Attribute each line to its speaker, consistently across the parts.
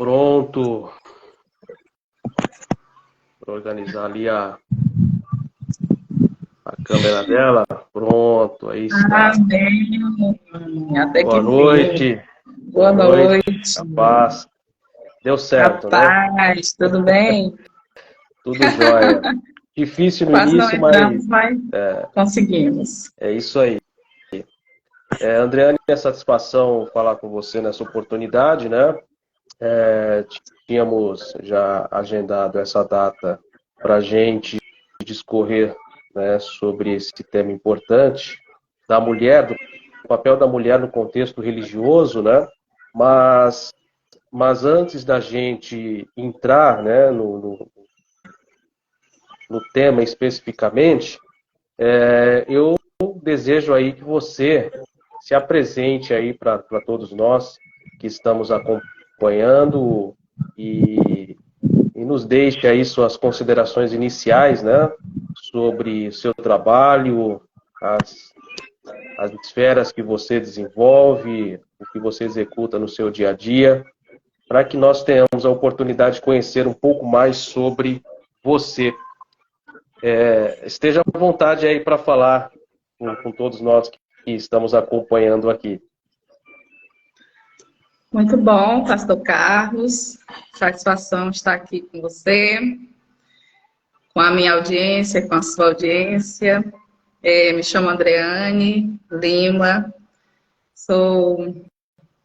Speaker 1: Pronto. Vou organizar ali a câmera dela. Pronto, aí está.
Speaker 2: Amém. Até que
Speaker 1: Boa
Speaker 2: enfim.
Speaker 1: noite.
Speaker 2: Boa noite.
Speaker 1: A paz. Deu certo, né?
Speaker 2: Rapaz, tudo bem?
Speaker 1: Tudo jóia. Difícil no
Speaker 2: Quase não
Speaker 1: início, mas
Speaker 2: entramos, mas conseguimos.
Speaker 1: é isso aí. Andreane, é satisfação falar com você nessa oportunidade, né? Tínhamos já agendado essa data para a gente discorrer, né, sobre esse tema importante da mulher, do papel da mulher no contexto religioso, né? Mas antes da gente entrar, né, no tema especificamente, eu desejo aí que você se apresente aí para todos nós que estamos acompanhando e nos deixe aí suas considerações iniciais, né, sobre o seu trabalho, as esferas que você desenvolve, o que você executa no seu dia a dia, para que nós tenhamos a oportunidade de conhecer um pouco mais sobre você. Esteja à vontade aí para falar com todos nós que estamos acompanhando aqui.
Speaker 2: Muito bom, Pastor Carlos. Satisfação estar aqui com você, com a minha audiência, com a sua audiência. Me chamo Andreane Lima, sou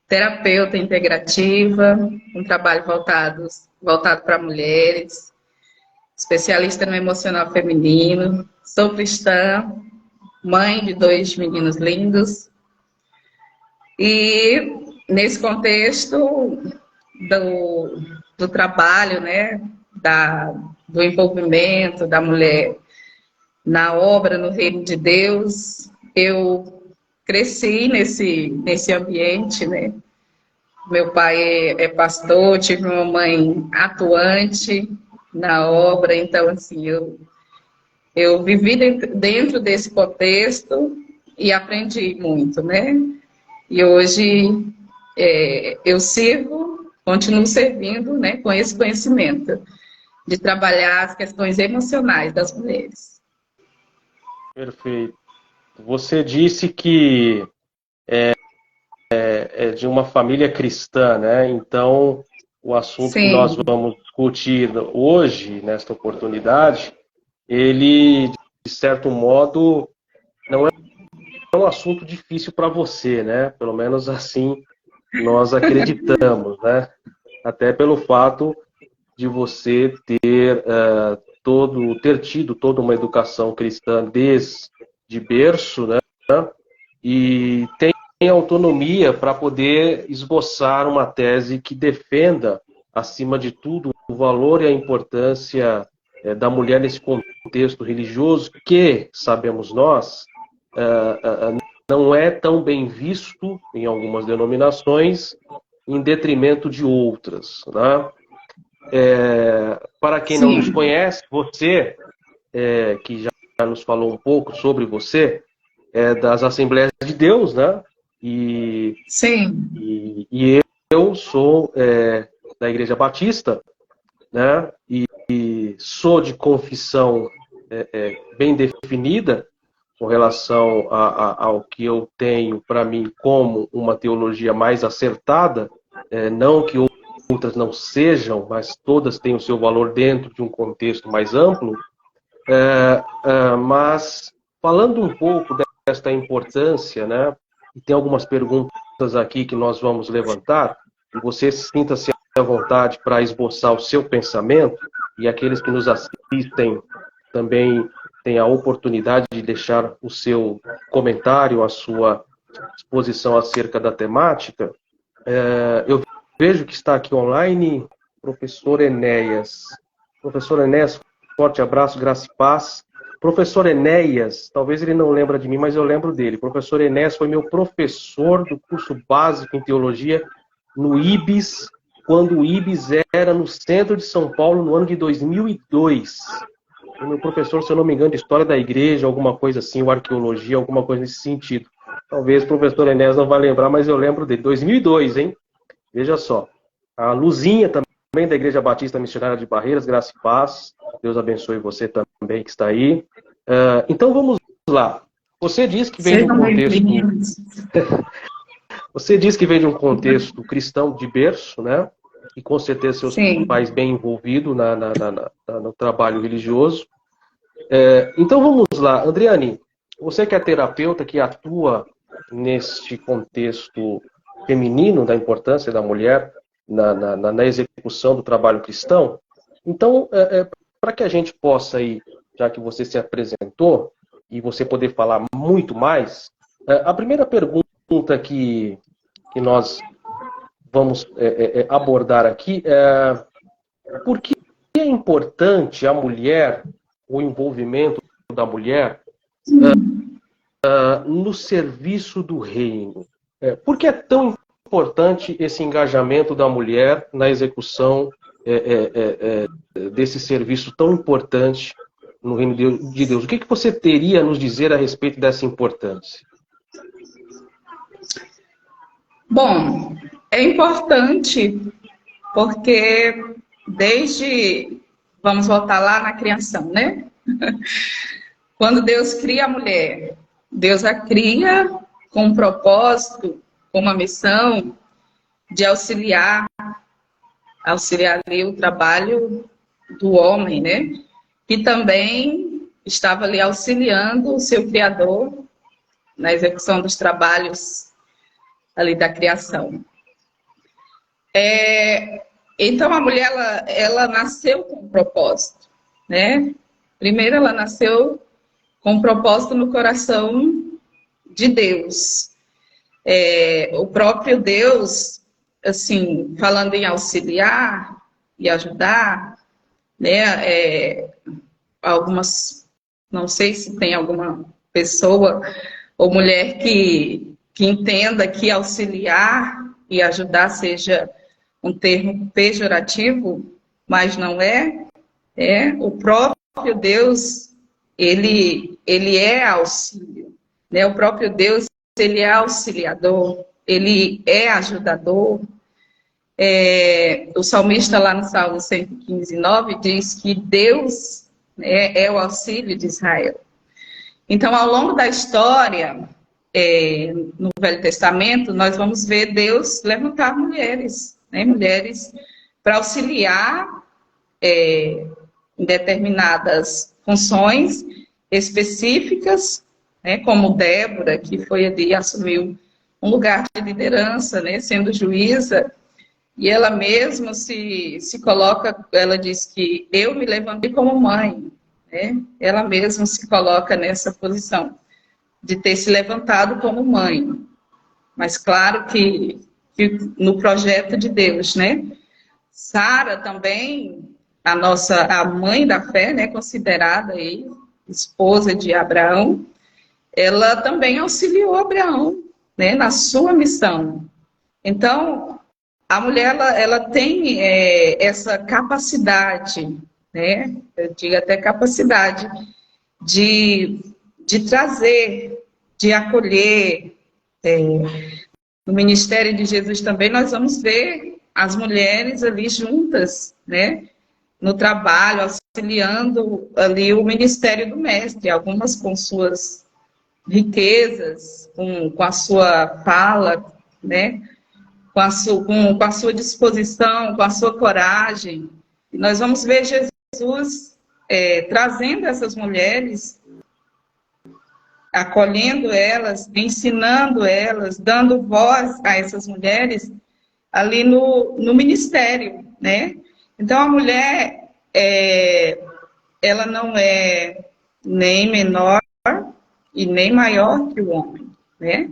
Speaker 2: terapeuta integrativa, um trabalho voltado para mulheres, especialista no emocional feminino, sou cristã, mãe de 2 meninos lindos. E nesse contexto do trabalho, né, do envolvimento da mulher na obra, no reino de Deus, eu cresci nesse ambiente, né? Meu pai é pastor, tive uma mãe atuante na obra, então, assim, eu vivi dentro desse contexto e aprendi muito, né? E hoje eu continuo servindo, né, com esse conhecimento de trabalhar as questões emocionais das mulheres.
Speaker 1: Perfeito. Você disse que é de uma família cristã, né? Então, o assunto que nós
Speaker 2: Sim,
Speaker 1: vamos discutir hoje, nesta oportunidade, ele, de certo modo, não é um assunto difícil para você, né? Pelo menos assim nós acreditamos, né? Até pelo fato de você ter tido toda uma educação cristã desde berço, né? E tem autonomia para poder esboçar uma tese que defenda, acima de tudo, o valor e a importância da mulher nesse contexto religioso que, sabemos nós, não é tão bem visto em algumas denominações, em detrimento de outras, né? Para quem não nos
Speaker 2: sim,
Speaker 1: conhece, você, que já nos falou um pouco sobre você, é das Assembleias de Deus, né?
Speaker 2: sim,
Speaker 1: E eu sou da Igreja Batista, né? E sou de confissão bem definida com relação ao que eu tenho para mim como uma teologia mais acertada, não que outras não sejam, mas todas têm o seu valor dentro de um contexto mais amplo. Mas falando um pouco desta importância, né? E tem algumas perguntas aqui que nós vamos levantar, e você sinta-se à vontade para esboçar o seu pensamento, e aqueles que nos assistem também têm a oportunidade de deixar o seu comentário, a sua exposição acerca da temática. Eu vejo que está aqui online professor Enéas. Professor Enéas, forte abraço, graça e paz. Professor Enéas, talvez ele não lembre de mim, mas eu lembro dele. Professor Enéas foi meu professor do curso básico em teologia no IBS, quando o IBS era no centro de São Paulo, no ano de 2002. Foi meu professor, se eu não me engano, de História da Igreja, alguma coisa assim, ou Arqueologia, alguma coisa nesse sentido. Talvez o professor Enéas não vai lembrar, mas eu lembro dele. 2002, hein? Veja só. A Luzinha também, da Igreja Batista Missionária de Barreiras, graça e paz. Deus abençoe você também que está aí. Então vamos lá. Você diz que vem de um contexto... Você diz que vem de um contexto cristão de berço, né? E com certeza seus pais bem envolvidos no trabalho religioso. Então vamos lá, Andriane, você que é terapeuta, que atua neste contexto feminino, da importância da mulher na execução do trabalho cristão, então, para que a gente possa aí, já que você se apresentou, e você poder falar muito mais, a primeira pergunta que nós vamos abordar aqui é por que é importante a mulher, o envolvimento da mulher no serviço do reino? Por que é tão importante esse engajamento da mulher na execução desse serviço tão importante no reino de Deus? O que você teria a nos dizer a respeito dessa importância?
Speaker 2: Bom, é importante porque vamos voltar lá na criação, né? Quando Deus cria a mulher, Deus a cria com um propósito, com uma missão de auxiliar ali o trabalho do homem, né? Que também estava ali auxiliando o seu Criador na execução dos trabalhos ali da criação. Então, a mulher, ela nasceu com um propósito, né? Primeiro, ela nasceu com um propósito no coração de Deus. O próprio Deus, assim, falando em auxiliar e ajudar, né? Não sei se tem alguma pessoa ou mulher que entenda que auxiliar e ajudar seja um termo pejorativo, mas não é. O próprio Deus, ele é auxílio, né? O próprio Deus, ele é auxiliador, ele é ajudador. O salmista lá no Salmo 115:9 diz que Deus é o auxílio de Israel. Então, ao longo da história, no Velho Testamento, nós vamos ver Deus levantar mulheres, né? Mulheres para auxiliar em determinadas funções específicas, né? Como Débora, que foi ali, assumiu um lugar de liderança, né? Sendo juíza, e ela mesma se coloca, ela diz que eu me levantei como mãe, né? Ela mesma se coloca nessa posição de ter se levantado como mãe. Mas claro que no projeto de Deus, né? Sara também, a mãe da fé, né? Considerada aí esposa de Abraão, ela também auxiliou Abraão, né? Na sua missão. Então, a mulher, ela tem essa capacidade, né? Eu digo até capacidade de trazer, de acolher. No ministério de Jesus também nós vamos ver as mulheres ali juntas, né? No trabalho, auxiliando ali o ministério do mestre, algumas com suas riquezas, com a sua fala, né? Com a sua disposição, com a sua coragem. E nós vamos ver Jesus trazendo essas mulheres, acolhendo elas, ensinando elas, dando voz a essas mulheres ali no ministério, né? Então, a mulher, ela não é nem menor e nem maior que o homem, né?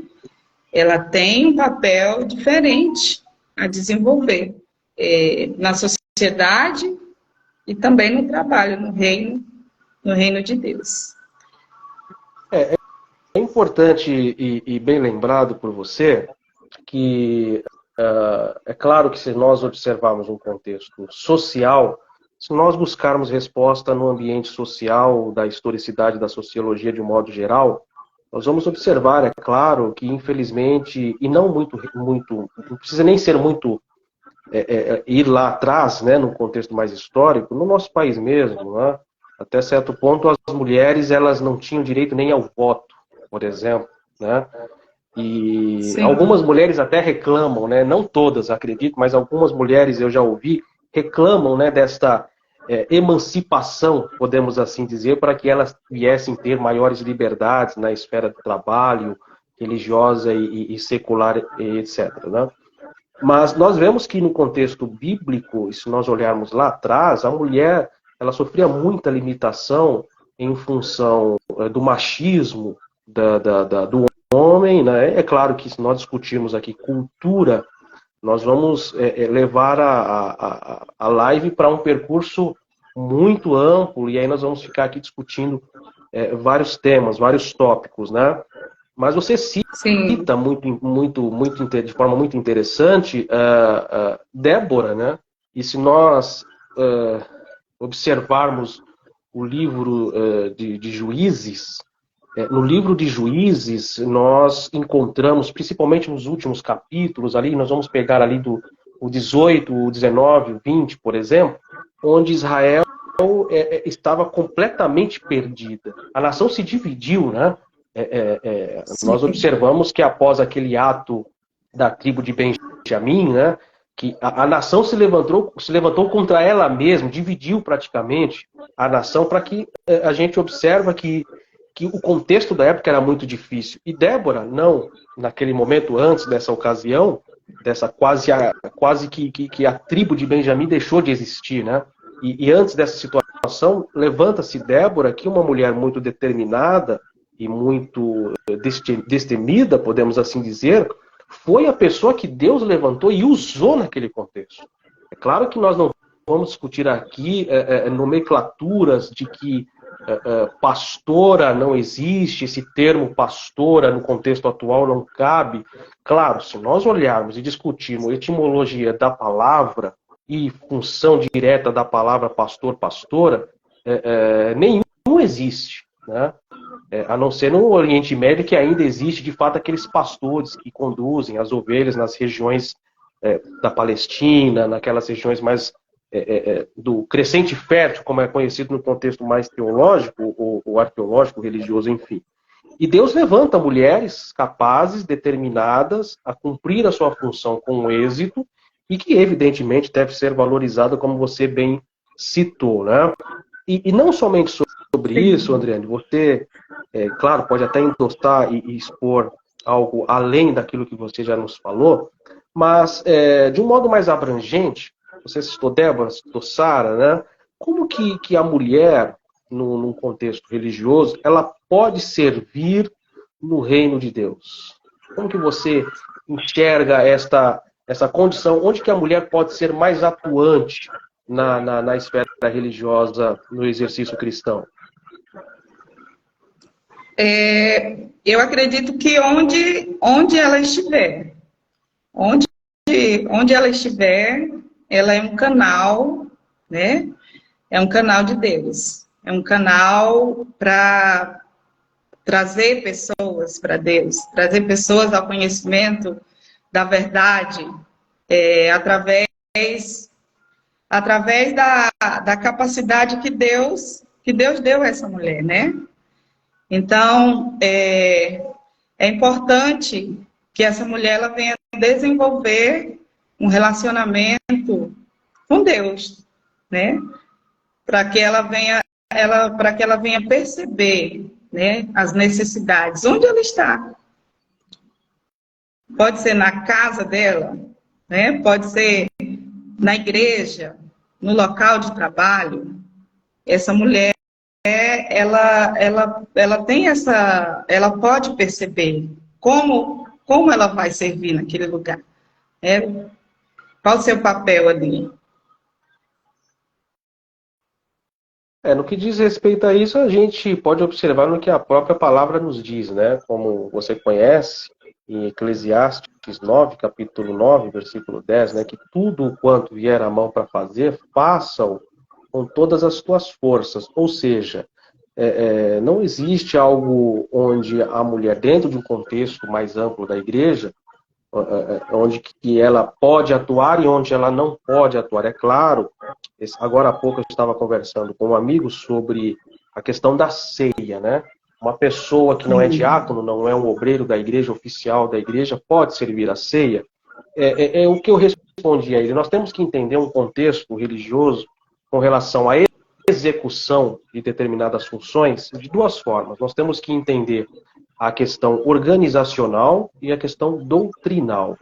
Speaker 2: Ela tem um papel diferente a desenvolver na sociedade e também no trabalho, no reino de Deus.
Speaker 1: É importante e bem lembrado por você que é claro que se nós observarmos um contexto social, se nós buscarmos resposta no ambiente social, da historicidade da sociologia de um modo geral, nós vamos observar, é claro, que infelizmente, e não muito, não precisa nem ser muito ir lá atrás, né, num contexto mais histórico, no nosso país mesmo, né, até certo ponto as mulheres elas não tinham direito nem ao voto, por exemplo, né? E algumas
Speaker 2: Sim,
Speaker 1: mulheres até reclamam, né? Não todas, acredito, mas algumas mulheres eu já ouvi reclamam, né, desta emancipação, podemos assim dizer, para que elas viessem ter maiores liberdades na esfera do trabalho, religiosa e secular, e etc. Né? Mas nós vemos que no contexto bíblico, e se nós olharmos lá atrás, a mulher ela sofria muita limitação em função do machismo do homem, né? É claro que se nós discutirmos aqui cultura, nós vamos levar a live para um percurso muito amplo, e aí nós vamos ficar aqui discutindo vários temas, vários tópicos, né? Mas você
Speaker 2: sim,
Speaker 1: cita de forma muito interessante Débora, né? E se nós observarmos o livro de Juízes, no livro de Juízes, nós encontramos, principalmente nos últimos capítulos, ali, nós vamos pegar ali o 18, o 19, o 20, por exemplo, onde Israel estava completamente perdida. A nação se dividiu, né? Nós
Speaker 2: sim,
Speaker 1: observamos que após aquele ato da tribo de Benjamim, né, que a nação se levantou contra ela mesma, dividiu praticamente a nação, para que a gente observa que o contexto da época era muito difícil. E Débora, não, naquele momento, antes dessa ocasião, dessa quase que a tribo de Benjamim deixou de existir, né? E antes dessa situação, levanta-se Débora, que é uma mulher muito determinada e muito destemida, podemos assim dizer, foi a pessoa que Deus levantou e usou naquele contexto. É claro que nós não vamos discutir aqui nomenclaturas de que pastora não existe, esse termo pastora no contexto atual não cabe. Claro, se nós olharmos e discutirmos a etimologia da palavra e função direta da palavra pastor, pastora, nenhum existe, né? A não ser no Oriente Médio, que ainda existe de fato aqueles pastores que conduzem as ovelhas nas regiões da Palestina, naquelas regiões mais do crescente fértil, como é conhecido no contexto mais teológico, ou arqueológico, religioso, enfim. E Deus levanta mulheres capazes, determinadas a cumprir a sua função com êxito e que, evidentemente, deve ser valorizada, como você bem citou, né? E não somente sobre isso,
Speaker 2: sim.
Speaker 1: Andriane, você, claro, pode até endossar e expor algo além daquilo que você já nos falou, mas, de um modo mais abrangente, você citou Débora, citou Sara, né? Como que a mulher, num contexto religioso, ela pode servir no reino de Deus? Como que você enxerga essa condição? Onde que a mulher pode ser mais atuante na esfera religiosa, no exercício cristão?
Speaker 2: Eu acredito que onde ela estiver, onde, onde ela estiver, ela é um canal, né? É um canal de Deus. É um canal para trazer pessoas para Deus, trazer pessoas ao conhecimento da verdade, através da capacidade que Deus deu a essa mulher, né? Então, é importante que essa mulher ela venha desenvolver um relacionamento com Deus, né? Para que ela venha perceber, né, as necessidades. Onde ela está? Pode ser na casa dela, né? Pode ser na igreja, no local de trabalho. Essa mulher ela tem ela pode perceber como ela vai servir naquele lugar. Né? Qual o seu papel ali?
Speaker 1: No que diz respeito a isso, a gente pode observar no que a própria palavra nos diz, né? Como você conhece, em Eclesiastes 9, capítulo 9, versículo 10, né? Que tudo quanto vier à mão para fazer, faça-o com todas as tuas forças. Ou seja, não existe algo onde a mulher, dentro de um contexto mais amplo da igreja, onde que ela pode atuar e onde ela não pode atuar. É claro, agora há pouco eu estava conversando com um amigo sobre a questão da ceia, né? Uma pessoa que não é diácono, não é um obreiro da igreja, oficial da igreja, pode servir a ceia? É o que eu respondi a ele. Nós temos que entender um contexto religioso com relação à execução de determinadas funções de duas formas. Nós temos que entender a questão organizacional e a questão doutrinal.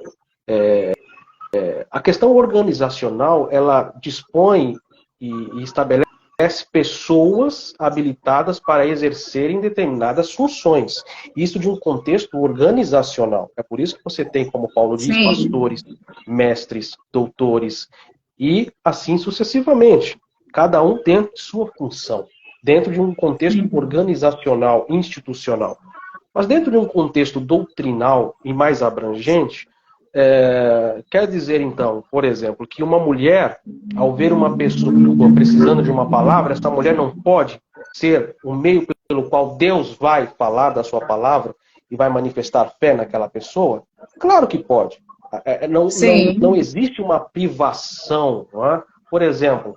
Speaker 1: A questão organizacional, ela dispõe e estabelece pessoas habilitadas para exercerem determinadas funções. Isso de um contexto organizacional. É por isso que você tem, como Paulo diz,
Speaker 2: Sim.
Speaker 1: pastores, mestres, doutores e assim sucessivamente. Cada um tem sua função, dentro de um contexto organizacional, institucional. Mas dentro de um contexto doutrinal e mais abrangente, quer dizer, então, por exemplo, que uma mulher, ao ver uma pessoa precisando de uma palavra, essa mulher não pode ser o meio pelo qual Deus vai falar da sua palavra e vai manifestar fé naquela pessoa? Claro que pode. Não existe uma privação. Não é? Por exemplo,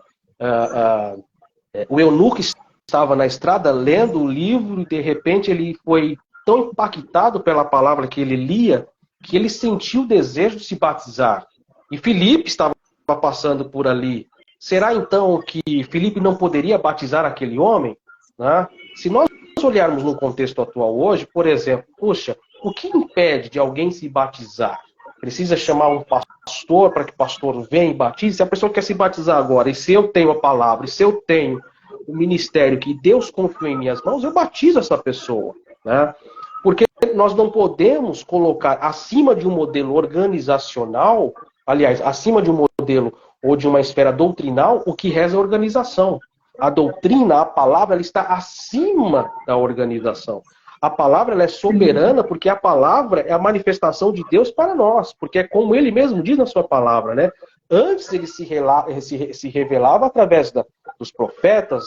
Speaker 1: o eunuco estava na estrada lendo o livro e de repente ele foi tão impactado pela palavra que ele lia que ele sentiu o desejo de se batizar. E Filipe estava passando por ali. Será então que Filipe não poderia batizar aquele homem? Né? Se nós olharmos no contexto atual hoje, por exemplo, puxa, o que impede de alguém se batizar? Precisa chamar um pastor para que o pastor venha e batize? Se a pessoa quer se batizar agora, e se eu tenho a palavra, e se eu tenho o ministério que Deus confiou em minhas mãos, eu batizo essa pessoa. Né? Porque nós não podemos colocar acima de um modelo organizacional, aliás, acima de um modelo ou de uma esfera doutrinal, o que reza a organização. A doutrina, a palavra, ela está acima da organização. A palavra ela é soberana porque a palavra é a manifestação de Deus para nós, porque é como ele mesmo diz na sua palavra, né? Antes ele se revelava através dos profetas,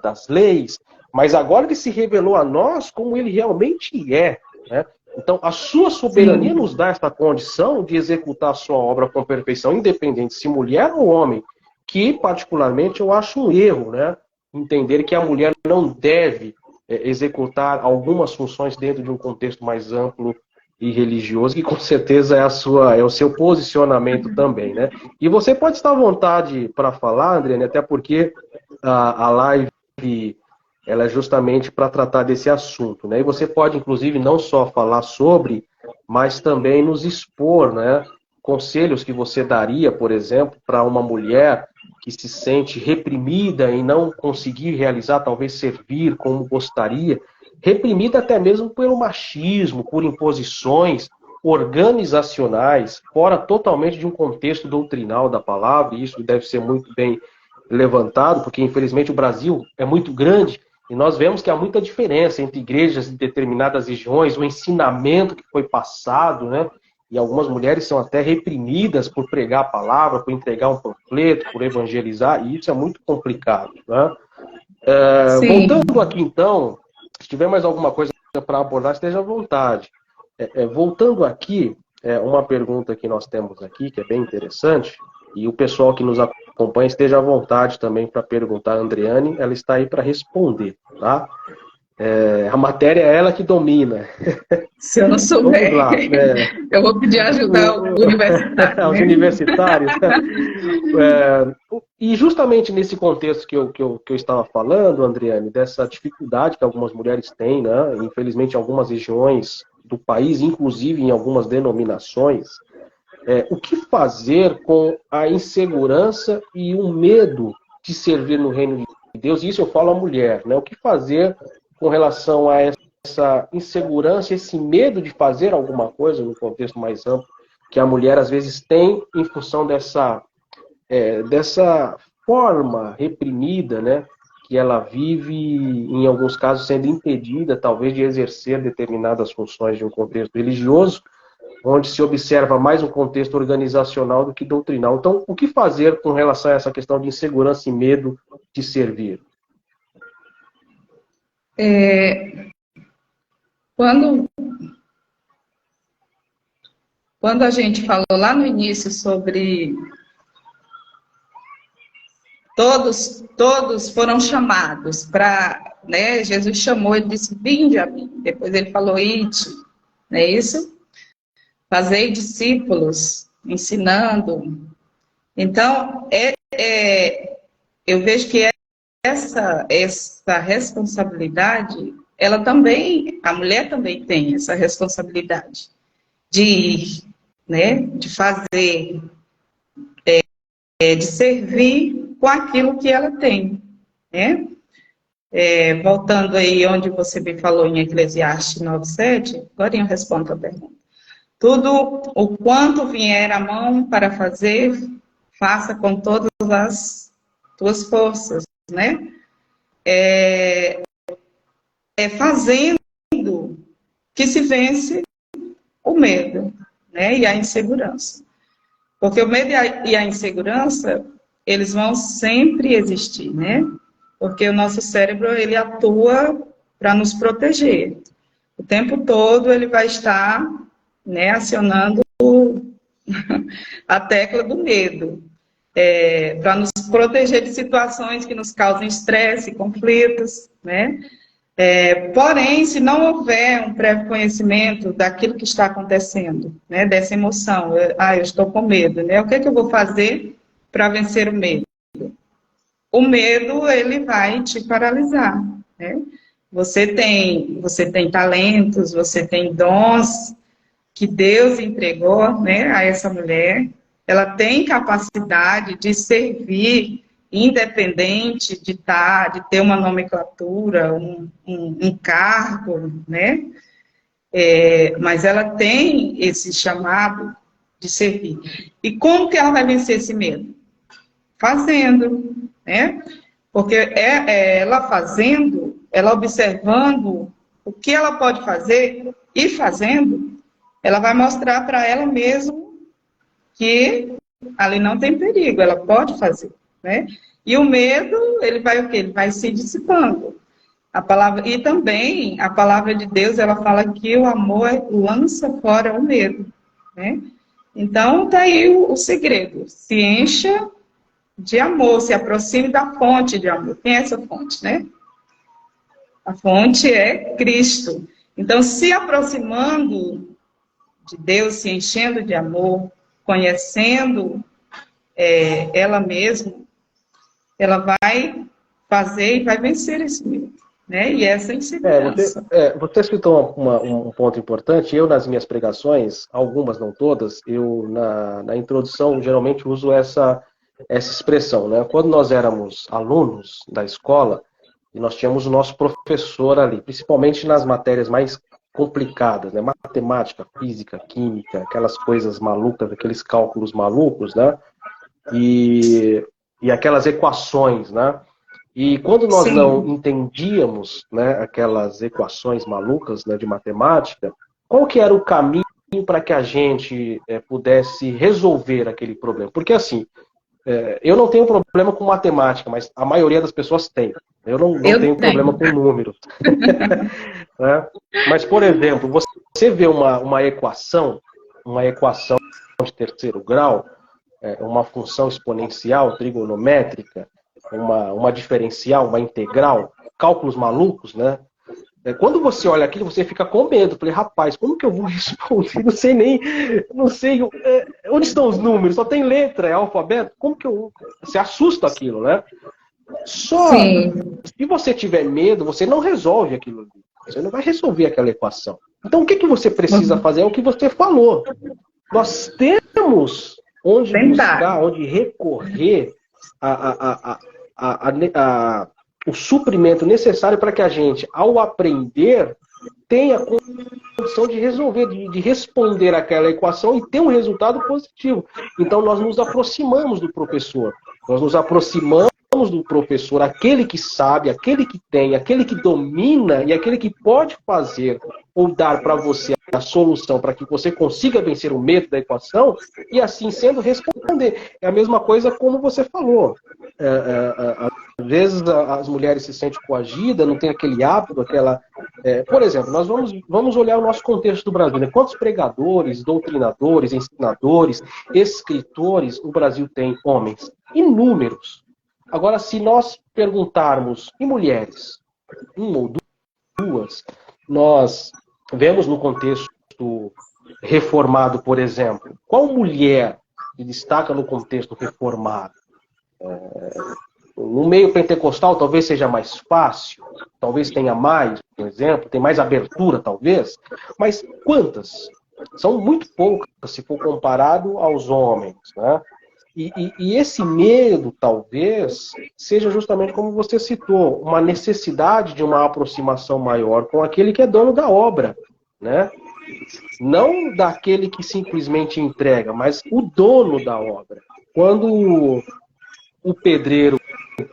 Speaker 1: das leis, mas agora ele se revelou a nós como ele realmente é. Né? Então, a sua soberania nos dá essa condição de executar a sua obra com perfeição, independente se mulher ou homem, que, particularmente, eu acho um erro, né? Entender que a mulher não deve executar algumas funções dentro de um contexto mais amplo e religioso, que com certeza é o seu posicionamento também, né? E você pode estar à vontade para falar, Andriane, até porque a live ela é justamente para tratar desse assunto, né? E você pode, inclusive, não só falar sobre, mas também nos expor, né? Conselhos que você daria, por exemplo, para uma mulher que se sente reprimida e não conseguir realizar, talvez servir como gostaria, reprimida até mesmo pelo machismo, por imposições organizacionais, fora totalmente de um contexto doutrinal da palavra, e isso deve ser muito bem levantado, porque infelizmente o Brasil é muito grande e nós vemos que há muita diferença entre igrejas de determinadas regiões, o ensinamento que foi passado, né? E algumas mulheres são até reprimidas por pregar a palavra, por entregar um panfleto, por evangelizar, e isso é muito complicado. Né? Voltando aqui então, se tiver mais alguma coisa para abordar, esteja à vontade. Voltando aqui, uma pergunta que nós temos aqui, que é bem interessante, e o pessoal que nos acompanha esteja à vontade também para perguntar a Andriane, ela está aí para responder. Tá? A matéria é ela que domina.
Speaker 2: Se eu não souber,
Speaker 1: Vamos lá,
Speaker 2: eu vou pedir ajuda ao universitário.
Speaker 1: Aos universitários. E justamente nesse contexto que eu estava falando, Andriane, dessa dificuldade que algumas mulheres têm, né? Infelizmente em algumas regiões do país, inclusive em algumas denominações, o que fazer com a insegurança e o medo de servir no reino de Deus? E isso eu falo à mulher, né? O que fazer com relação a essa insegurança, esse medo de fazer alguma coisa no contexto mais amplo que a mulher às vezes tem em função dessa forma reprimida, né, que ela vive, em alguns casos sendo impedida, talvez, de exercer determinadas funções de um contexto religioso, onde se observa mais um contexto organizacional do que doutrinal. Então, o que fazer com relação a essa questão de insegurança e medo de servir?
Speaker 2: Quando Quando a gente falou lá no início sobre todos foram chamados para, né? Jesus chamou, ele disse, vinde a mim. Depois ele falou, ide, não é isso? Fazei discípulos, ensinando. Então, eu vejo que essa responsabilidade, ela também, a mulher também tem essa responsabilidade de ir, né? De fazer, de servir com aquilo que ela tem, né? Voltando aí onde você me falou em Eclesiastes 9:7, agora eu respondo a pergunta. Tudo o quanto vier a mão para fazer, faça com todas as tuas forças, né? Fazendo que se vence o medo, né? E a insegurança. Porque o medo e a insegurança, eles vão sempre existir, né? Porque o nosso cérebro, ele atua para nos proteger. O tempo todo ele vai estar, né, acionando a tecla do medo, para nos proteger de situações que nos causam estresse, conflitos, né? Porém, se não houver um prévio conhecimento daquilo que está acontecendo, né, dessa emoção, eu estou com medo, né? O que é que eu vou fazer para vencer o medo? O medo, ele vai te paralisar, né? Você tem talentos, você tem dons que Deus entregou, né, a essa mulher. Ela tem capacidade de servir, independente de ter uma nomenclatura, um cargo, né? Mas ela tem esse chamado de servir. E como que ela vai vencer esse medo? Fazendo, né? Porque ela fazendo, ela observando o que ela pode fazer e fazendo, ela vai mostrar para ela mesma que ali não tem perigo, ela pode fazer, né? E o medo, ele vai o quê? Ele vai se dissipando. E também a palavra de Deus, ela fala que o amor lança fora o medo, né? Então, tá aí o segredo. Se encha de amor, se aproxime da fonte de amor. Quem é essa fonte, né? A fonte é Cristo. Então, se aproximando de Deus, se enchendo de amor, conhecendo ela mesma, ela vai fazer e vai vencer esse medo, né? E essa insegurança.
Speaker 1: Você citou um ponto importante. Eu, nas minhas pregações, algumas, não todas, eu, na introdução, geralmente uso essa expressão, né? Quando nós éramos alunos da escola, e nós tínhamos o nosso professor ali, principalmente nas matérias mais complicadas, né? Matemática, física, química, aquelas coisas malucas, aqueles cálculos malucos, né? E aquelas equações, né? E quando nós não entendíamos, né, aquelas equações malucas, né, de matemática, qual que era o caminho para que a gente pudesse resolver aquele problema? Porque assim, eu não tenho problema com matemática, mas a maioria das pessoas tem. Eu não tenho problema com números. Né? Mas, por exemplo, você vê uma equação de terceiro grau, uma função exponencial, trigonométrica, uma diferencial, uma integral, cálculos malucos, né? Quando você olha aquilo, você fica com medo. Falei, rapaz, como que eu vou responder? Não sei onde estão os números, só tem letra, é alfabeto. Como que você assusta aquilo, né? Só se você tiver medo, você não resolve aquilo ali. Você não vai resolver aquela equação. Então, o que você precisa fazer é o que você falou. Nós temos onde buscar, onde recorrer o suprimento necessário para que a gente, ao aprender, tenha condição de resolver, de responder aquela equação e ter um resultado positivo. Então, nós nos aproximamos do professor. Nós nos aproximamos do professor, aquele que sabe, aquele que tem, aquele que domina e aquele que pode fazer ou dar para você a solução para que você consiga vencer o medo da equação e assim sendo responder. É a mesma coisa como você falou. Às vezes as mulheres se sentem coagidas, não tem aquele hábito, Por exemplo, nós vamos olhar o nosso contexto do Brasil, né? Quantos pregadores, doutrinadores, ensinadores, escritores o Brasil tem? Homens? Inúmeros. Agora, se nós perguntarmos, e mulheres? Uma ou duas? Nós vemos no contexto reformado, por exemplo, qual mulher que destaca no contexto reformado? No meio pentecostal talvez seja mais fácil, talvez tenha mais, por exemplo, tem mais abertura talvez, mas quantas? São muito poucas se for comparado aos homens, né? E esse medo talvez seja justamente como você citou, uma necessidade de uma aproximação maior com aquele que é dono da obra, né? Não daquele que simplesmente entrega, mas o dono da obra. Quando o pedreiro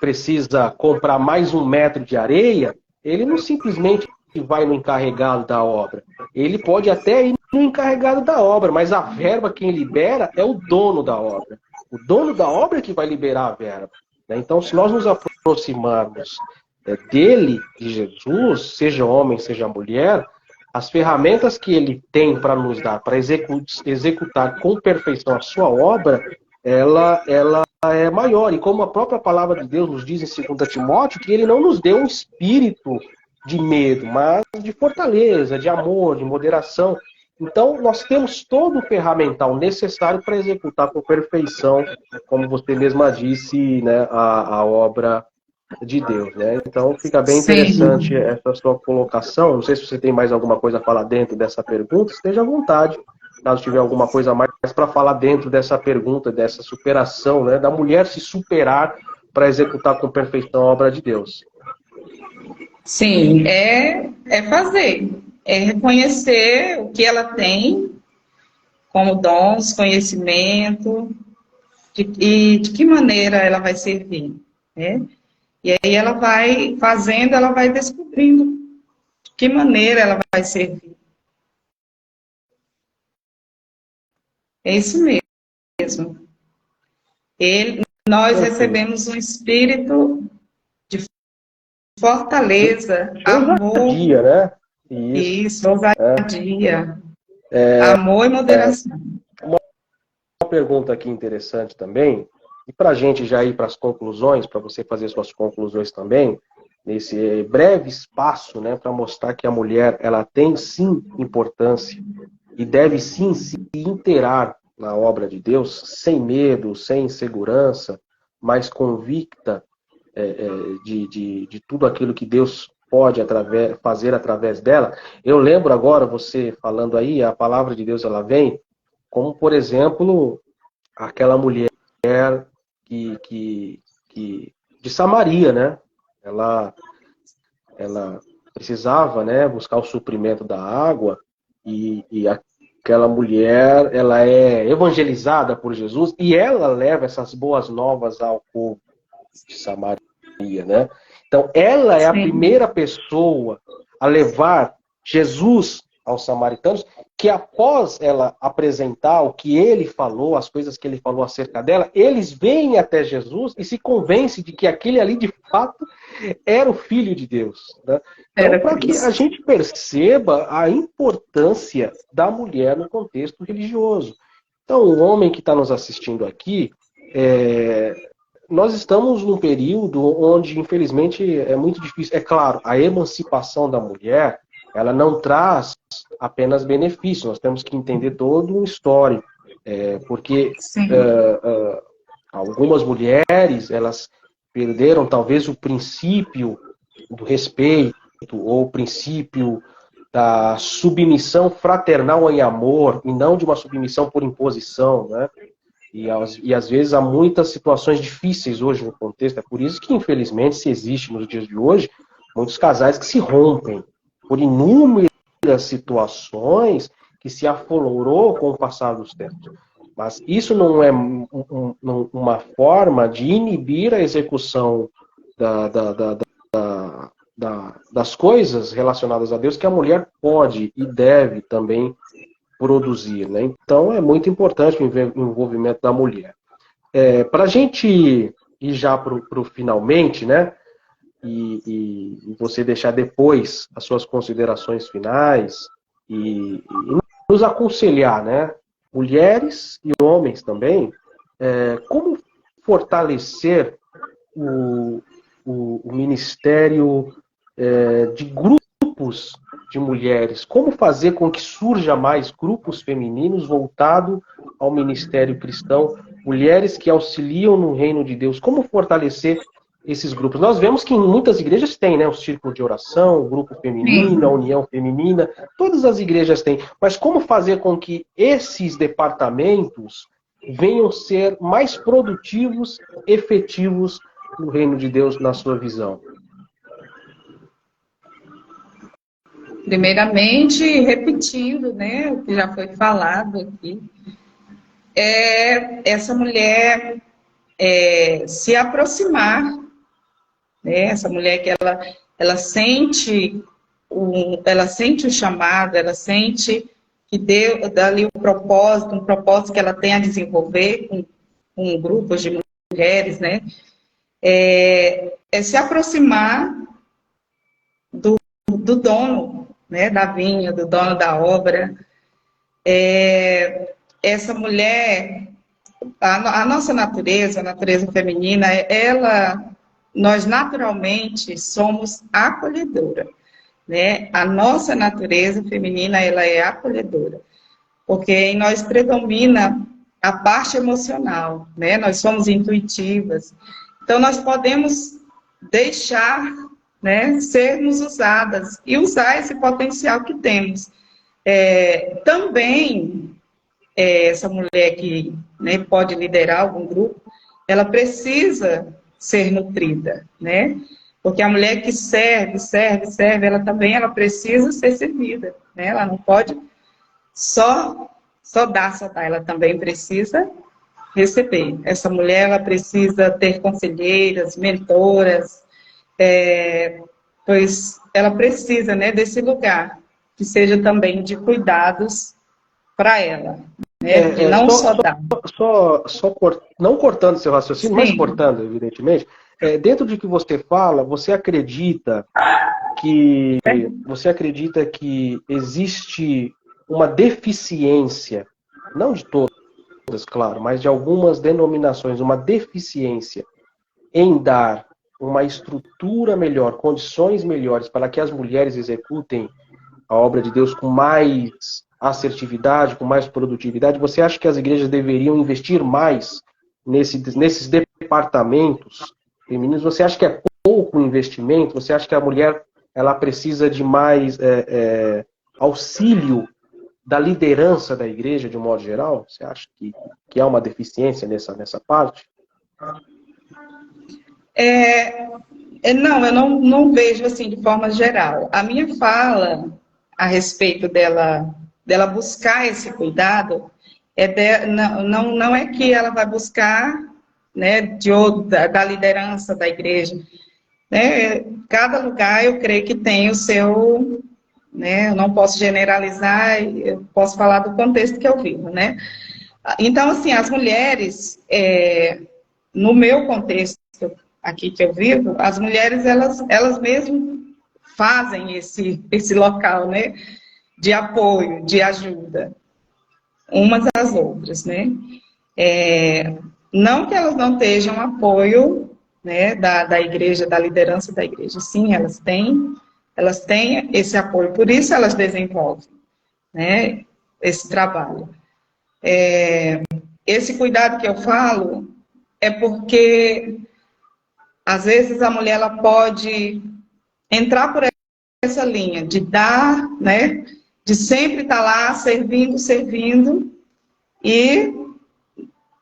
Speaker 1: precisa comprar mais 1 metro de areia, ele não simplesmente vai no encarregado da obra. Ele pode até ir no encarregado da obra, mas a verba quem libera é o dono da obra. O dono da obra é que vai liberar a verba. Então, se nós nos aproximarmos dele, de Jesus, seja homem, seja mulher, as ferramentas que ele tem para nos dar, para executar com perfeição a sua obra, ela é maior. E como a própria palavra de Deus nos diz em 2 Timóteo, que ele não nos deu um espírito de medo, mas de fortaleza, de amor, de moderação. Então, nós temos todo o ferramental necessário para executar com perfeição, como você mesma disse, né, a obra de Deus, né? Então, fica bem interessante
Speaker 2: Sim.
Speaker 1: essa sua colocação. Não sei se você tem mais alguma coisa a falar dentro dessa pergunta, esteja à vontade. Caso tiver alguma coisa a mais para falar dentro dessa pergunta, dessa superação, né, da mulher se superar para executar com perfeição a obra de Deus.
Speaker 2: Sim, é fazer, é reconhecer o que ela tem como dons, conhecimento, e de que maneira ela vai servir, né? E aí ela vai fazendo, ela vai descobrindo de que maneira ela vai servir. É isso mesmo. Nós recebemos um espírito de fortaleza, amor,
Speaker 1: Ousadia, né?
Speaker 2: isso, ousadia, amor e moderação.
Speaker 1: Uma pergunta aqui interessante também, e para a gente já ir para as conclusões, para você fazer suas conclusões também, nesse breve espaço, né, para mostrar que a mulher ela tem sim importância e deve sim se inteirar na obra de Deus, sem medo, sem insegurança, mas convicta de tudo aquilo que Deus pode fazer através dela. Eu lembro agora, você falando aí, a palavra de Deus ela vem, como por exemplo, aquela mulher de Samaria, né? Ela precisava, né, buscar o suprimento da água e aquela mulher, ela é evangelizada por Jesus e ela leva essas boas novas ao povo de Samaria, né? Então, ela é a primeira pessoa a levar Jesus aos samaritanos, que após ela apresentar o que ele falou, as coisas que ele falou acerca dela, eles vêm até Jesus e se convencem de que aquele ali, de fato, era o Filho de Deus, né? Então, para que a gente perceba a importância da mulher no contexto religioso. Então, o homem que está nos assistindo aqui, nós estamos num período onde, infelizmente, é muito difícil. É claro, a emancipação da mulher, ela não traz apenas benefícios, nós temos que entender todo um histórico. Porque algumas mulheres, elas perderam talvez o princípio do respeito, ou o princípio da submissão fraternal em amor, e não de uma submissão por imposição, né? E às vezes há muitas situações difíceis hoje no contexto. É por isso que, infelizmente, se existe nos dias de hoje, muitos casais que se rompem por inúmeras situações que se aflorou com o passar dos tempos. Mas isso não é uma forma de inibir a execução das coisas relacionadas a Deus que a mulher pode e deve também produzir, né? Então é muito importante o envolvimento da mulher. Para a gente ir já para o finalmente, né? e você deixar depois as suas considerações finais e nos aconselhar, né? Mulheres e homens também, como fortalecer o ministério de grupos de mulheres, como fazer com que surja mais grupos femininos voltados ao ministério cristão, mulheres que auxiliam no reino de Deus, como fortalecer esses grupos. Nós vemos que em muitas igrejas tem, né, o círculo de oração, o grupo feminino, a união feminina, todas as igrejas têm, mas como fazer com que esses departamentos venham ser mais produtivos, efetivos no reino de Deus, na sua visão?
Speaker 2: Primeiramente, repetindo, né, o que já foi falado aqui, essa mulher se aproximar, né, essa mulher que ela sente o chamado, ela sente que deu dali um propósito que ela tem a desenvolver com grupos de mulheres, né, se aproximar do dono, né, da vinha, do dono da obra. Essa mulher, a nossa natureza, a natureza feminina, nós naturalmente somos acolhedora, né? A nossa natureza feminina, ela é acolhedora, porque em nós predomina a parte emocional, né? Nós somos intuitivas, então nós podemos deixar, né, sermos usadas e usar esse potencial que temos. Também, essa mulher que, né, pode liderar algum grupo, ela precisa ser nutrida, né? Porque a mulher que serve, ela precisa ser servida, né? Ela não pode só dar, ela também precisa receber. Essa mulher, ela precisa ter conselheiras, mentoras, pois ela precisa, né, desse lugar que seja também de cuidados para ela, né, de não só dar.
Speaker 1: Não cortando seu raciocínio,
Speaker 2: Sim.
Speaker 1: mas cortando, evidentemente, dentro de que você fala, você acredita que existe uma deficiência, não de todas, claro, mas de algumas denominações, uma deficiência em dar uma estrutura melhor, condições melhores para que as mulheres executem a obra de Deus com mais assertividade, com mais produtividade? Você acha que as igrejas deveriam investir mais nesses departamentos femininos? Você acha que é pouco investimento? Você acha que a mulher ela precisa de mais auxílio da liderança da igreja, de um modo geral? Você acha que há uma deficiência nessa parte?
Speaker 2: Não, eu não vejo assim de forma geral. A minha fala a respeito dela buscar esse cuidado não é que ela vai buscar, né, da liderança da igreja, né? Cada lugar eu creio que tem o seu, né? Eu não posso generalizar, eu posso falar do contexto que eu vivo, né? Então, assim, as mulheres, no meu contexto aqui que eu vivo, as mulheres, elas mesmas fazem esse local, né, de apoio, de ajuda, umas às outras, né. Não que elas não estejam apoio, né, da igreja, da liderança da igreja. Sim, elas têm esse apoio, por isso elas desenvolvem, né, esse trabalho. Esse cuidado que eu falo é porque às vezes a mulher ela pode entrar por essa linha de dar, né, de sempre estar lá servindo e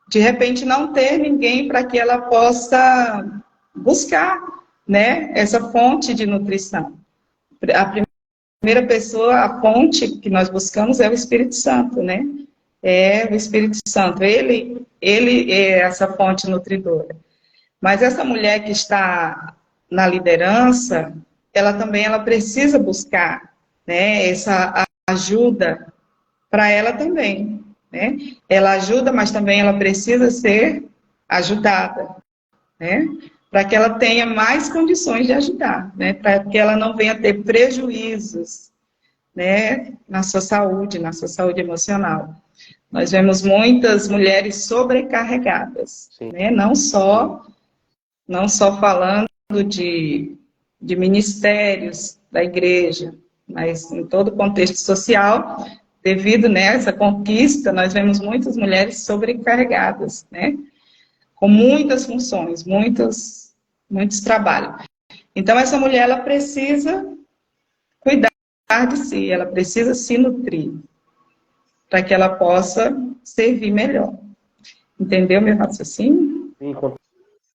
Speaker 2: de repente não ter ninguém para que ela possa buscar, né, essa fonte de nutrição. A primeira pessoa, a fonte que nós buscamos é o Espírito Santo, né? É o Espírito Santo, ele é essa fonte nutridora. Mas essa mulher que está na liderança, ela precisa buscar, né, essa ajuda para ela também, né? Ela ajuda, mas também ela precisa ser ajudada, né? para que ela tenha mais condições de ajudar, né? Para que ela não venha a ter prejuízos, né? Na sua saúde emocional. Nós vemos muitas mulheres sobrecarregadas, né? Não só falando de ministérios da igreja, mas em todo o contexto social, devido, né, a essa conquista, nós vemos muitas mulheres sobrecarregadas, né? Com muitas funções, muitos trabalhos. Então, essa mulher, ela precisa cuidar de si, ela precisa se nutrir, para que ela possa servir melhor. Entendeu meu raciocínio?
Speaker 1: Sim, com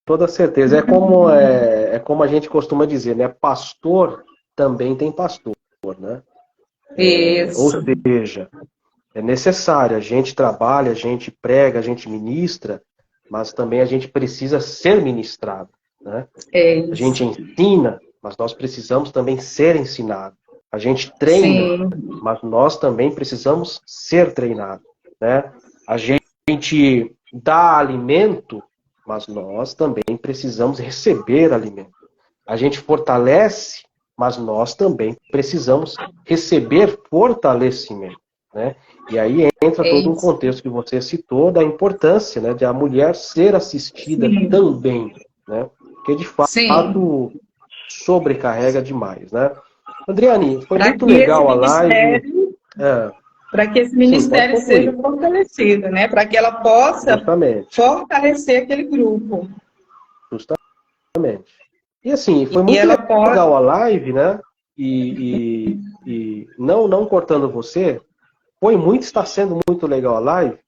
Speaker 1: toda certeza. É como a gente costuma dizer, né? Pastor também tem pastor, né? Ou
Speaker 2: Isso.
Speaker 1: seja, é necessário, a gente trabalha, a gente prega, a gente ministra, mas também a gente precisa ser ministrado, né? A gente ensina, mas nós precisamos também ser ensinados. A gente treina,
Speaker 2: Sim.
Speaker 1: mas nós também precisamos ser treinados, né? A gente dá alimento, mas nós também precisamos receber alimento. A gente fortalece, mas nós também precisamos receber fortalecimento, né? E aí entra todo um contexto que você citou da importância, né, de a mulher ser assistida também, né? Porque de fato sobrecarrega demais, né? Adriane, foi muito legal a live.
Speaker 2: Para que esse ministério seja fortalecido, né? Para que ela possa fortalecer aquele grupo.
Speaker 1: Justamente. E assim, foi muito legal a live, né? E não cortando você, está sendo muito legal a live,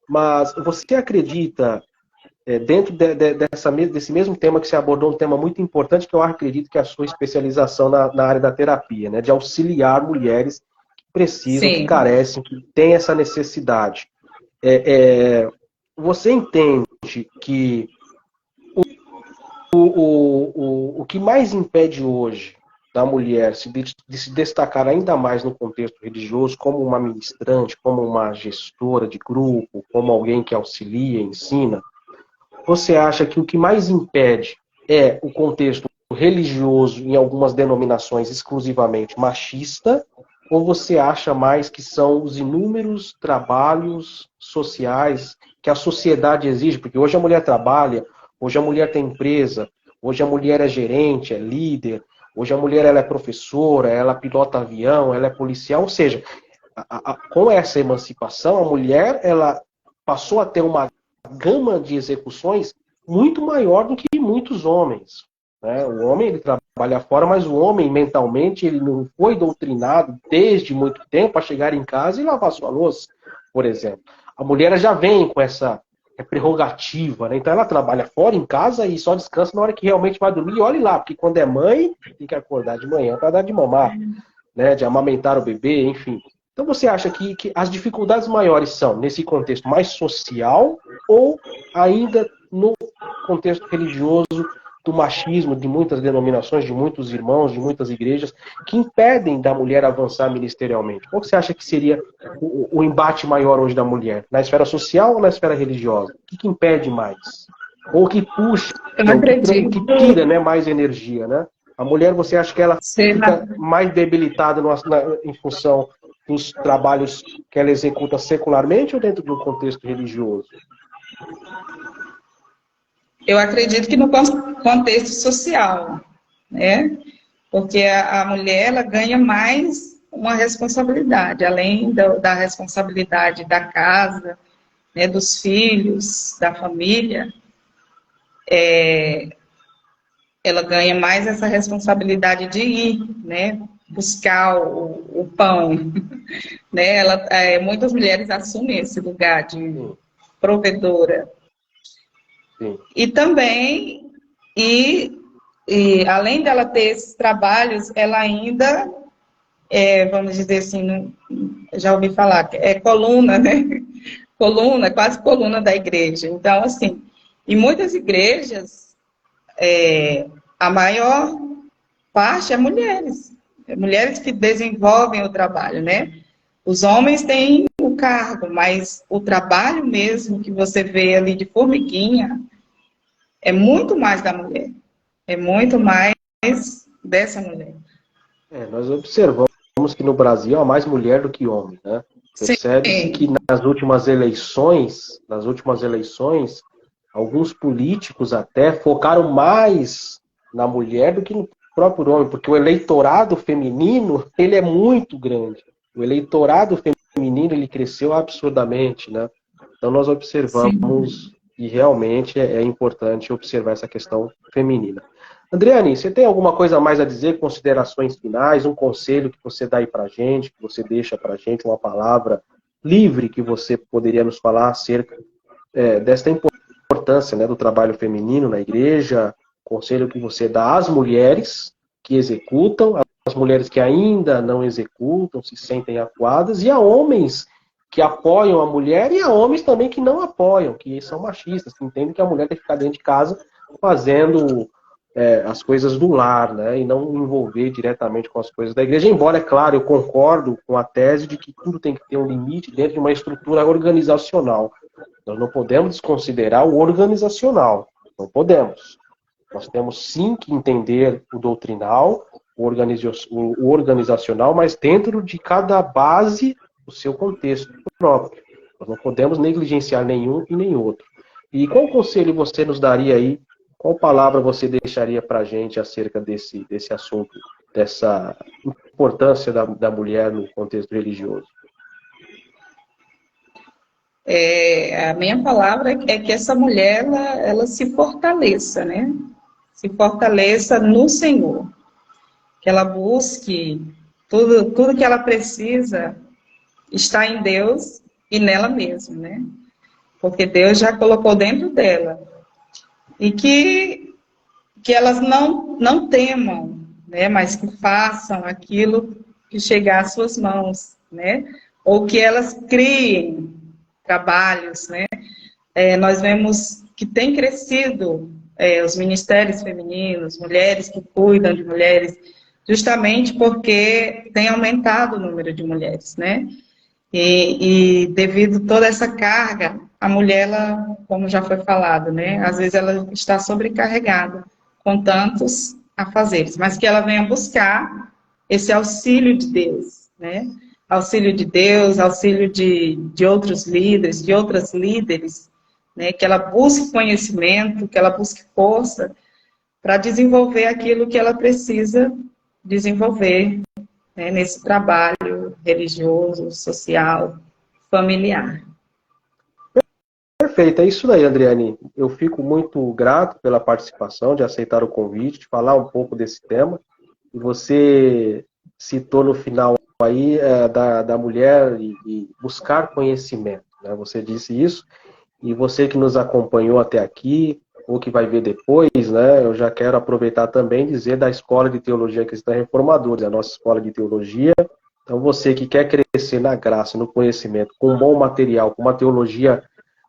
Speaker 1: mas você acredita, dentro desse mesmo tema que você abordou, um tema muito importante, que eu acredito que é a sua especialização na área da terapia, né? De auxiliar mulheres que precisam, que carecem, que têm essa necessidade. Você entende que o que mais impede hoje da mulher de se destacar ainda mais no contexto religioso, como uma ministrante, como uma gestora de grupo, como alguém que auxilia, ensina, você acha que o que mais impede é o contexto religioso, em algumas denominações exclusivamente machista, ou você acha mais que são os inúmeros trabalhos sociais que a sociedade exige? Porque hoje a mulher trabalha, hoje a mulher tem empresa, hoje a mulher é gerente, é líder, hoje a mulher ela é professora, ela pilota avião, ela é policial, ou seja, com essa emancipação, a mulher ela passou a ter uma gama de execuções muito maior do que muitos homens, né? O homem ele trabalha fora, mas o homem mentalmente ele não foi doutrinado desde muito tempo para chegar em casa e lavar sua louça, por exemplo. A mulher já vem com essa prerrogativa, né? Então ela trabalha fora, em casa, e só descansa na hora que realmente vai dormir. E olhe lá, porque quando é mãe, tem que acordar de manhã para dar de mamar, né? De amamentar o bebê, enfim. Então você acha que as dificuldades maiores são nesse contexto mais social ou ainda no contexto religioso, do machismo, de muitas denominações, de muitos irmãos, de muitas igrejas, que impedem da mulher avançar ministerialmente? Qual você acha que seria o embate maior hoje da mulher? Na esfera social ou na esfera religiosa? O que impede mais? Ou o que puxa, o que tira, né, mais energia, né? A mulher, você acha que ela fica mais debilitada em função dos trabalhos que ela executa secularmente ou dentro de um contexto religioso?
Speaker 2: Eu acredito que no contexto social, né? Porque a mulher, ela ganha mais uma responsabilidade, além da responsabilidade da casa, né, dos filhos, da família, ela ganha mais essa responsabilidade de ir, né, buscar o pão, né? Muitas mulheres assumem esse lugar de provedora.
Speaker 1: Sim.
Speaker 2: E também, além dela ter esses trabalhos, ela ainda, vamos dizer assim, já ouvi falar, é coluna, né? Coluna, quase coluna da igreja. Então, assim, em muitas igrejas, a maior parte é mulheres. Mulheres que desenvolvem o trabalho, né? Os homens têm o cargo, mas o trabalho mesmo que você vê ali de formiguinha é muito mais da mulher. É muito mais dessa mulher.
Speaker 1: Nós observamos que no Brasil há mais mulher do que homem, né? Percebe-se que
Speaker 2: Sim,
Speaker 1: nas últimas eleições, alguns políticos até focaram mais na mulher do que no próprio homem, porque o eleitorado feminino, ele é muito grande. O eleitorado feminino, ele cresceu absurdamente, né? Então nós
Speaker 2: sim.
Speaker 1: observamos e realmente é importante observar essa questão feminina. Adriane, você tem alguma coisa a mais a dizer, considerações finais, um conselho que você dá aí pra gente, que você deixa pra gente, uma palavra livre que você poderia nos falar acerca desta importância, né, do trabalho feminino na igreja, conselho que você dá às mulheres que executam, às mulheres que ainda não executam, se sentem acuadas, e a homens que apoiam a mulher e a homens também que não apoiam, que são machistas, que entendem que a mulher tem que ficar dentro de casa fazendo as coisas do lar, né, e não envolver diretamente com as coisas da igreja, embora, é claro, eu concordo com a tese de que tudo tem que ter um limite dentro de uma estrutura organizacional. Nós não podemos desconsiderar o organizacional, não podemos. Nós temos sim que entender o doutrinal, o organizacional, mas dentro de cada base, o seu contexto próprio. Nós não podemos negligenciar nenhum e nem outro. E qual conselho você nos daria aí? Qual palavra você deixaria para a gente acerca desse assunto, dessa importância da mulher no contexto religioso?
Speaker 2: A minha palavra é que essa mulher, ela se fortaleça, né? Se fortaleça no Senhor. Que ela busque tudo que ela precisa está em Deus e nela mesma, né? Porque Deus já colocou dentro dela. E que elas não temam, né? Mas que façam aquilo que chegar às suas mãos, né? Ou que elas criem trabalhos, né? Nós vemos que tem crescido os ministérios femininos, mulheres que cuidam de mulheres, justamente porque tem aumentado o número de mulheres, né? E devido a toda essa carga, a mulher, ela, como já foi falado, né? Às vezes ela está sobrecarregada com tantos afazeres, mas que ela venha buscar esse auxílio de Deus, né? Auxílio de Deus, auxílio de outros líderes, de outras líderes, né? Que ela busque conhecimento, que ela busque força para desenvolver aquilo que ela precisa desenvolver, né? Nesse trabalho religioso, social, familiar.
Speaker 1: Perfeito, é isso daí, Adriane. Eu fico muito grato pela participação, de aceitar o convite, de falar um pouco desse tema. E você citou no final aí da mulher e buscar conhecimento, né? Você disse isso, e você que nos acompanhou até aqui, ou que vai ver depois, né? Eu já quero aproveitar também e dizer da Escola de Teologia Cristã Reformadores, a nossa escola de teologia. Então, você que quer crescer na graça, no conhecimento, com um bom material, com uma teologia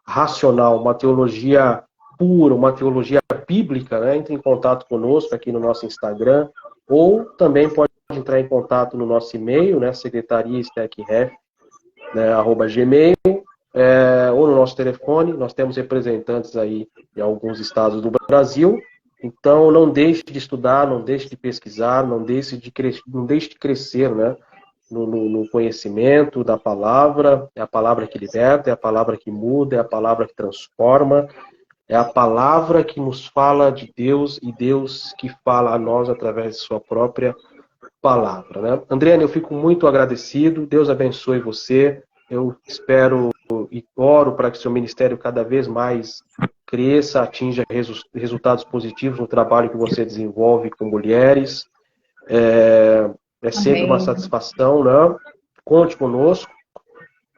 Speaker 1: racional, uma teologia pura, uma teologia bíblica, né? Entre em contato conosco aqui no nosso Instagram, ou também pode entrar em contato no nosso e-mail, né? secretariastechref, né? @gmail, ou no nosso telefone. Nós temos representantes aí em alguns estados do Brasil. Então, não deixe de estudar, não deixe de pesquisar, não deixe de crescer, né? No conhecimento da palavra. É a palavra que liberta, é a palavra que muda, é a palavra que transforma, é a palavra que nos fala de Deus e Deus que fala a nós através de sua própria palavra, né? Andriane, eu fico muito agradecido, Deus abençoe você, eu espero e oro para que seu ministério cada vez mais cresça, atinja resultados positivos no trabalho que você desenvolve com mulheres. É sempre uma
Speaker 2: Amém.
Speaker 1: satisfação, né? Conte conosco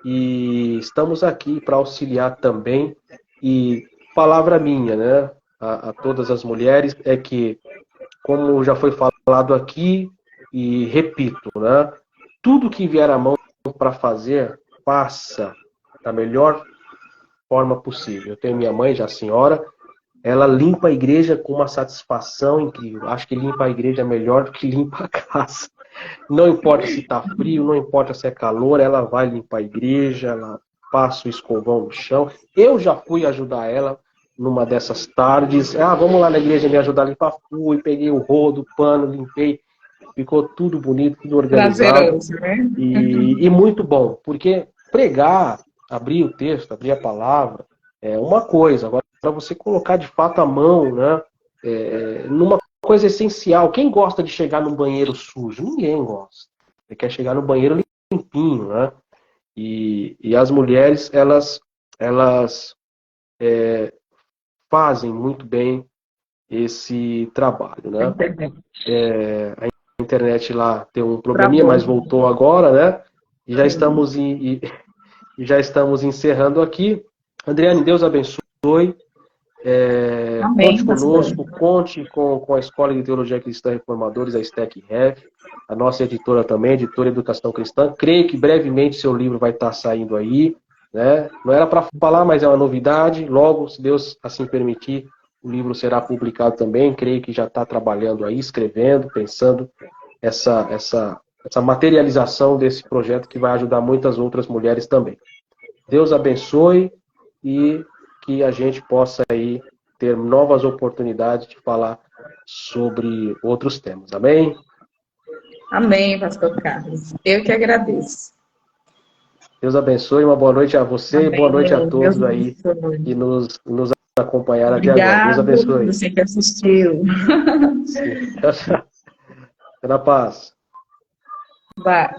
Speaker 1: e estamos aqui para auxiliar também. E palavra minha, né? A todas as mulheres é que, como já foi falado aqui, e repito, né? Tudo que vier à mão para fazer, faça da melhor forma possível. Eu tenho minha mãe, já senhora, ela limpa a igreja com uma satisfação incrível. Acho que limpa a igreja melhor do que limpa a casa. Não importa se está frio, não importa se é calor, ela vai limpar a igreja, ela passa o escovão no chão. Eu já fui ajudar ela numa dessas tardes. Ah, vamos lá na igreja me ajudar a limpar. Fui, peguei o rodo, o pano, limpei. Ficou tudo bonito, tudo organizado.
Speaker 2: Prazeroso, né?
Speaker 1: E muito bom, porque pregar, abrir o texto, abrir a palavra, é uma coisa. Agora, para você colocar de fato a mão, né, numa coisa essencial. Quem gosta de chegar num banheiro sujo? Ninguém gosta. Você quer chegar no banheiro limpinho, né? E as mulheres, elas fazem muito bem esse trabalho, né? A internet lá tem um probleminha, mas voltou agora, né? E já estamos, já estamos encerrando aqui. Adriane, Deus abençoe. Conte
Speaker 2: Amém, pastor.
Speaker 1: conosco, conte com a Escola de Teologia Cristã Reformadores, a STEC Rev, a nossa editora também, editora Educação Cristã. Creio que brevemente seu livro vai estar saindo aí, né? Não era para falar, mas é uma novidade. Logo, se Deus assim permitir, o livro será publicado também. Creio que já está trabalhando aí, escrevendo, pensando essa materialização desse projeto que vai ajudar muitas outras mulheres também. Deus abençoe e que a gente possa aí ter novas oportunidades de falar sobre outros temas. Amém?
Speaker 2: Amém, pastor Carlos. Eu que agradeço.
Speaker 1: Deus abençoe, uma boa noite a você e boa noite a
Speaker 2: Amém. Deus
Speaker 1: todos aí
Speaker 2: abençoe.
Speaker 1: que nos acompanharam até agora. Deus
Speaker 2: Obrigado,
Speaker 1: abençoe.
Speaker 2: você que assistiu.
Speaker 1: Sim. Tchau, tchau. Fica na paz.
Speaker 2: Vai.